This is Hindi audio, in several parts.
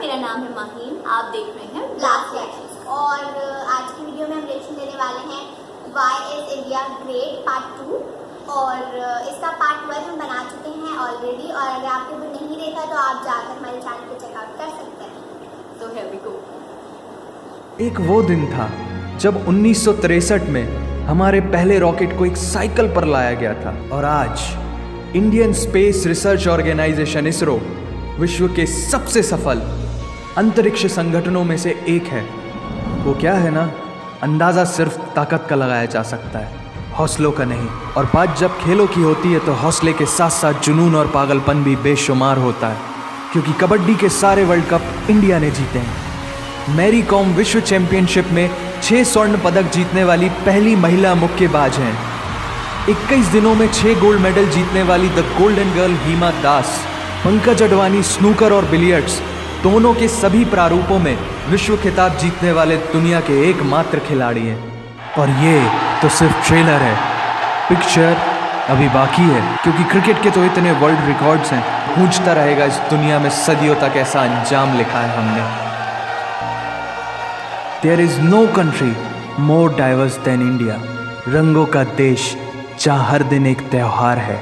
मेरा नाम है माहीन, आप देख रहे हैं ब्लास्ट फ्लैशेस। और आज की वीडियो में हम रिएक्शन देने वाले हैं why is India great part 2। और इसका पार्ट 1 हम बना चुके हैं ऑलरेडी, और अगर आपने वो नहीं देखा तो आप जाकर हमारे चैनल पे चेकआउट कर सकते हैं। तो हियर वी गो। एक वो दिन था जब 1963 में हमारे पहले रॉकेट को एक साइकिल पर लाया गया था, और आज Indian space research organisation ISRO विश्व के सबसे सफल अंतरिक्ष संगठनों में से एक है। वो क्या है ना, अंदाज़ा सिर्फ ताकत का लगाया जा सकता है, हौसलों का नहीं। और बात जब खेलों की होती है तो हौसले के साथ साथ जुनून और पागलपन भी बेशुमार होता है, क्योंकि कबड्डी के सारे वर्ल्ड कप इंडिया ने जीते हैं। मैरी कॉम विश्व चैंपियनशिप में 6 स्वर्ण पदक जीतने वाली पहली महिला मुक्केबाज हैं। 21 दिनों में 6 गोल्ड मेडल जीतने वाली the golden girl Hima Das. Pankaj Advani snooker और बिलियर्ड्स दोनों के सभी प्रारूपों में विश्व खिताब जीतने वाले दुनिया के एकमात्र खिलाड़ी हैं। और ये तो सिर्फ ट्रेलर है, पिक्चर अभी बाकी है, क्योंकि क्रिकेट के तो इतने वर्ल्ड रिकॉर्ड्स हैं। गूंजता रहेगा इस दुनिया में सदियों तक ऐसा अंजाम लिखा है हमने। There is no country more diverse than India. रंगों का देश जहाँ हर दिन एक त्यौहार है।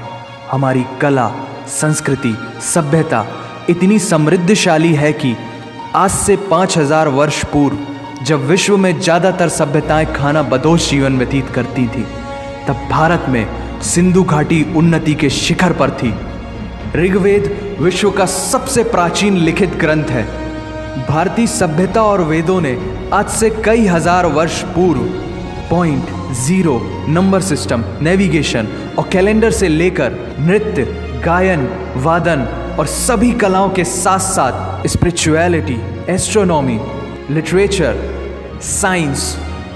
हमारी कला, संस्कृति, सभ्यता इतनी समृद्धशाली है कि आज से 5000 वर्ष पूर्व जब विश्व में ज़्यादातर सभ्यताएं खाना बदोश जीवन व्यतीत करती थी, तब भारत में सिंधु घाटी उन्नति के शिखर पर थी। ऋग्वेद विश्व का सबसे प्राचीन लिखित ग्रंथ है। भारतीय सभ्यता और वेदों ने आज से कई हजार वर्ष पूर्व point, zero, number system, navigation और कैलेंडर से लेकर नृत्य, गायन, वादन और सभी कलाओं के साथ साथ spirituality, astronomy, literature, science,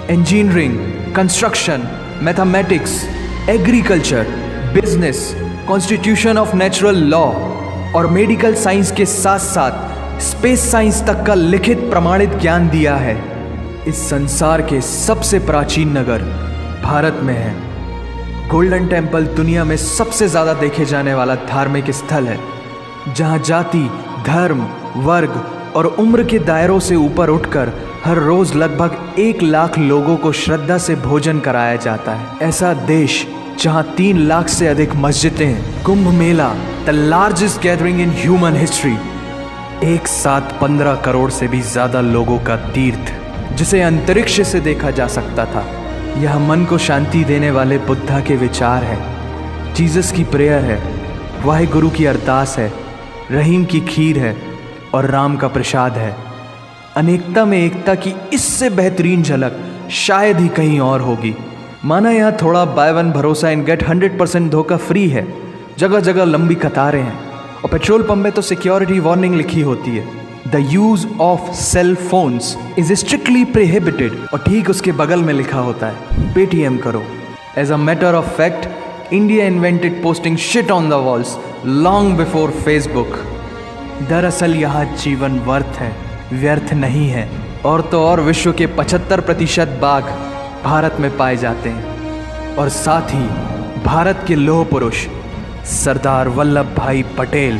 engineering, construction, mathematics, agriculture, business, constitution of natural law और मेडिकल साइंस के साथ साथ स्पेस साइंस तक का लिखित प्रमाणित ज्ञान दिया है। इस संसार के सबसे प्राचीन नगर भारत में है। गोल्डन टेम्पल दुनिया में सबसे ज़्यादा देखे जाने वाला धार्मिक स्थल है, जहाँ जाति, धर्म, वर्ग और उम्र के दायरों से ऊपर उठकर हर रोज़ लगभग 1 लाख लोगों को श्रद्धा से भोजन कराया जाता है। ऐसा देश जहाँ 3 लाख से अधिक मस्जिदें हैं। Kumbh Mela, the largest gathering in human history, एक साथ 15 करोड़ से भी ज़्यादा लोगों का तीर्थ, जिसे अंतरिक्ष से देखा जा सकता था। यह मन को शांति देने वाले बुद्धा के विचार है, जीसस की प्रेयर है, वाहिगुरु की अरदास है, रहीम की खीर है और राम का प्रसाद है। अनेकता में एकता की इससे बेहतरीन झलक शायद ही कहीं और होगी। माना यहाँ थोड़ा बाय वन भरोसा एंड गेट 100% धोखा फ्री है। जगह जगह लंबी कतारें हैं और पेट्रोल पंप में तो सिक्योरिटी वार्निंग लिखी होती है, the use of cell phones is strictly prohibited, और ठीक उसके बगल में लिखा होता है पेटीएम करो। As a matter of fact, India invented posting shit on the walls long before Facebook. दरअसल यहाँ जीवन वर्थ है, व्यर्थ नहीं है। और तो और विश्व के 75% बाघ भारत में पाए जाते हैं। और साथ ही भारत के लौह पुरुष सरदार वल्लभ भाई पटेल,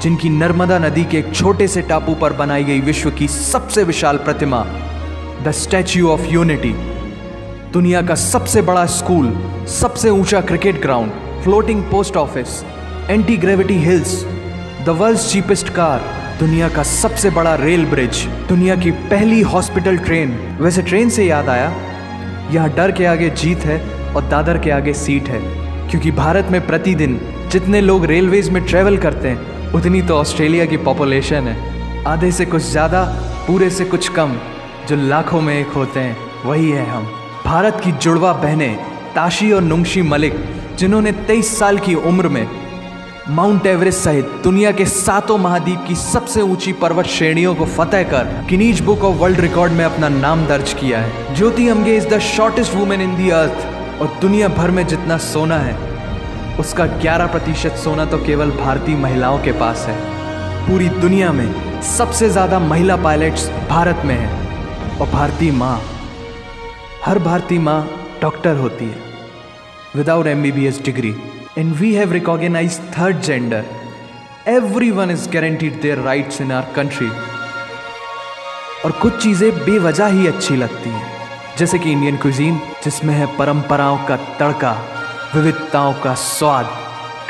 जिनकी नर्मदा नदी के एक छोटे से टापू पर बनाई गई विश्व की सबसे विशाल प्रतिमा द स्टैच्यू ऑफ यूनिटी, दुनिया का सबसे बड़ा स्कूल, सबसे ऊंचा cricket ground, floating post office, anti gravity hills, the world's cheapest car, दुनिया का सबसे बड़ा रेल ब्रिज, दुनिया की पहली हॉस्पिटल ट्रेन। वैसे ट्रेन से याद आया, यहाँ डर के आगे जीत है और दादर के आगे सीट है, क्योंकि भारत में प्रतिदिन जितने लोग रेलवेज में ट्रेवल करते हैं उतनी तो ऑस्ट्रेलिया की पॉपुलेशन है। आधे से कुछ ज़्यादा, पूरे से कुछ कम, जो लाखों में एक होते हैं, वही है हम। भारत की जुड़वा बहनें ताशी और नुंगशी मलिक, जिन्होंने 23 साल की उम्र में माउंट एवरेस्ट सहित दुनिया के 7 महाद्वीप की सबसे ऊंची पर्वत श्रेणियों को फतेह कर Guinness book of world record में अपना नाम दर्ज किया है। Jyoti Amge is the shortest women in the earth, और दुनिया भर में जितना सोना है उसका 11% सोना तो केवल भारतीय महिलाओं के पास है। पूरी दुनिया में सबसे ज़्यादा महिला पायलट्स भारत में हैं, और भारतीय माँ, हर भारतीय माँ डॉक्टर होती है without MBBS degree. And we have recognized third gender. Everyone is guaranteed their rights in our country, और कुछ चीज़ें बेवजह ही अच्छी लगती हैं, जैसे कि इंडियन क्विजीन, जिसमें है परंपराओं का तड़का, विविधताओं का स्वाद,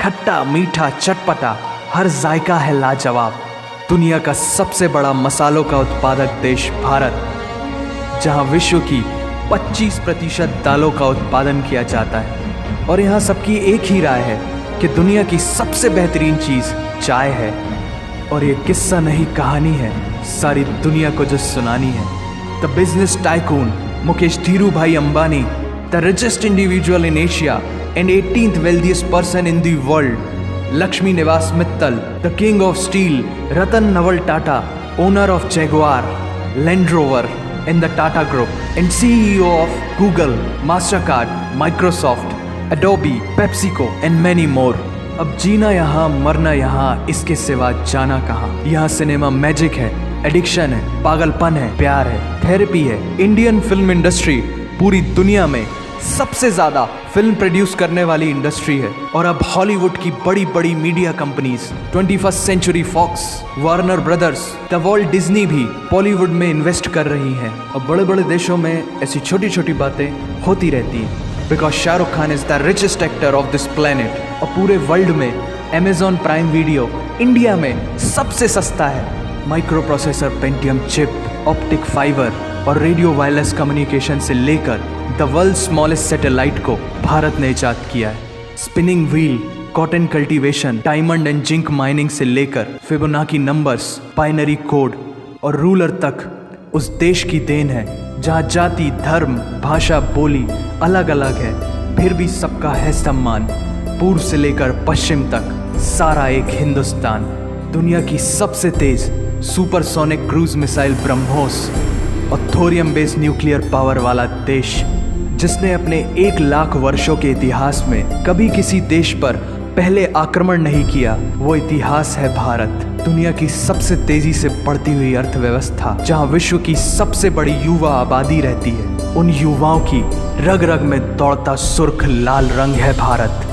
खट्टा मीठा चटपटा, हर जायका है लाजवाब। दुनिया का सबसे बड़ा मसालों का उत्पादक देश भारत, जहां विश्व की 25% दालों का उत्पादन किया जाता है। और यहाँ सबकी एक ही राय है कि दुनिया की सबसे बेहतरीन चीज़ चाय है। और ये किस्सा नहीं कहानी है सारी दुनिया को जो सुनानी है। The business tycoon Mukesh Dhirubhai Ambani, the richest individual in Asia and 18th wealthiest person in the world, Lakshmi Nivas Mittal, the king of steel, Ratan Naval Tata, owner of Jaguar, Land Rover and the Tata Group, and CEO of Google, Mastercard, Microsoft, Adobe, PepsiCo and many more. अब जीना यहाँ मरना यहाँ, इसके सिवा जाना कहाँ। यहाँ सिनेमा मैजिक है, एडिक्शन है, पागलपन है, प्यार है, थेरेपी है। इंडियन फिल्म इंडस्ट्री पूरी दुनिया में सबसे ज्यादा फिल्म प्रोड्यूस करने वाली इंडस्ट्री है। और अब हॉलीवुड की बड़ी बड़ी media companies, 21st Century Fox, Warner Brothers, the world Disney भी बॉलीवुड में इन्वेस्ट कर रही हैं। और बड़े बड़े देशों में ऐसी छोटी छोटी बातें होती रहती हैं, because Shahrukh Khan is the richest actor of this planet. और पूरे वर्ल्ड में अमेजॉन प्राइम वीडियो इंडिया में सबसे सस्ता है। Micro processor Pentium chip, optic fibre और रेडियो वायरलेस कम्युनिकेशन से लेकर द वर्ल्ड स्मॉलेस्ट सैटेलाइट को भारत ने इजाद किया है। Spinning wheel, cotton cultivation, diamond and zinc mining से लेकर फिबोनाची नंबर्स, बाइनरी कोड और रूलर तक उस देश की देन है, जहाँ जाति, धर्म, भाषा, बोली अलग अलग है, फिर भी सबका है सम्मान। पूर्व से लेकर पश्चिम तक सारा एक हिंदुस्तान। दुनिया की सबसे तेज सुपरसोनिक क्रूज मिसाइल ब्रह्मोस और थोरियम बेस्ड न्यूक्लियर पावर वाला देश, जिसने अपने 1 लाख वर्षों के इतिहास में कभी किसी देश पर पहले आक्रमण नहीं किया, वो इतिहास है भारत। दुनिया की सबसे तेजी से बढ़ती हुई अर्थव्यवस्था, जहां विश्व की सबसे बड़ी युवा आबादी रहती है, उन युवाओं की रग रग में दौड़ता सुर्ख लाल रंग है भारत।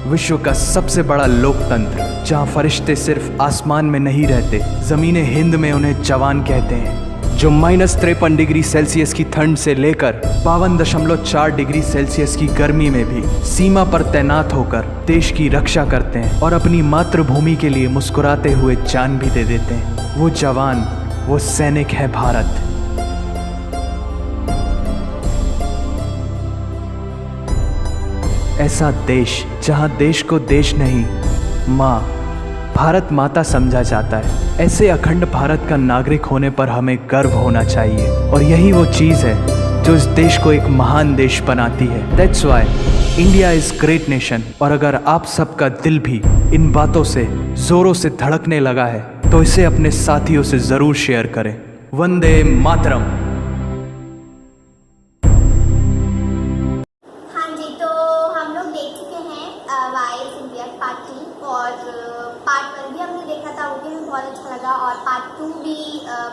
विश्व का सबसे बड़ा लोकतंत्र, जहां फरिश्ते सिर्फ आसमान में नहीं रहते, जमीने हिंद में उन्हें जवान कहते हैं, जो -53 डिग्री सेल्सियस की ठंड से लेकर 52.4 डिग्री सेल्सियस की गर्मी में भी सीमा पर तैनात होकर देश की रक्षा करते हैं और अपनी मातृभूमि के लिए मुस्कुराते हुए जान भी दे देते हैं। वो जवान, वो सैनिक है भारत। ऐसा देश जहां देश को देश नहीं, माँ, भारत माता समझा जाता है। ऐसे अखंड भारत का नागरिक होने पर हमें गर्व होना चाहिए। और यही वो चीज़ है जो इस देश को एक महान देश बनाती है। That's why India is great nation. और अगर आप सबका दिल भी इन बातों से ज़ोरों से धड़कने लगा है, तो इसे अपने साथियों से ज़रूर शेयर करें। वंदे मातरम। हाँ जी, तो हम लोग देख चुके हैं वाइस इंडिया पार्ट 2 और पार्ट 1 भी हमने देखा था, वो भी हमें बहुत अच्छा लगा। और पार्ट 2 भी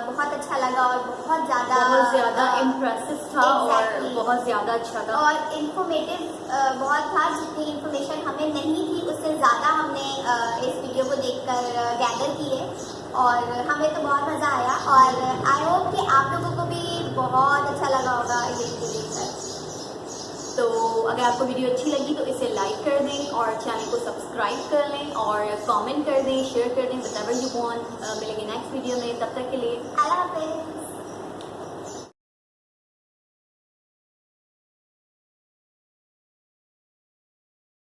बहुत अच्छा लगा और बहुत ज़्यादा इम्प्रेसिव था। Exactly. और बहुत ज़्यादा अच्छा था और इन्फॉर्मेटिव बहुत था। जितनी इन्फॉर्मेशन हमें नहीं थी, उससे ज़्यादा हमने इस वीडियो को देखकर गैदर की है और हमें तो बहुत मज़ा आया। और आई होप कि आप लोगों को भी बहुत अच्छा लगा होगा ये वीडियो देखकर। तो अगर आपको वीडियो अच्छी लगी तो इसे लाइक कर दें और चैनल को सब्सक्राइब कर लें और कमेंट कर दें, शेयर कर दें, व्हाटएवर यू वांट। मिलेंगे नेक्स्ट वीडियो में, तब तक के लिए अल्लाह हाफ़िज़।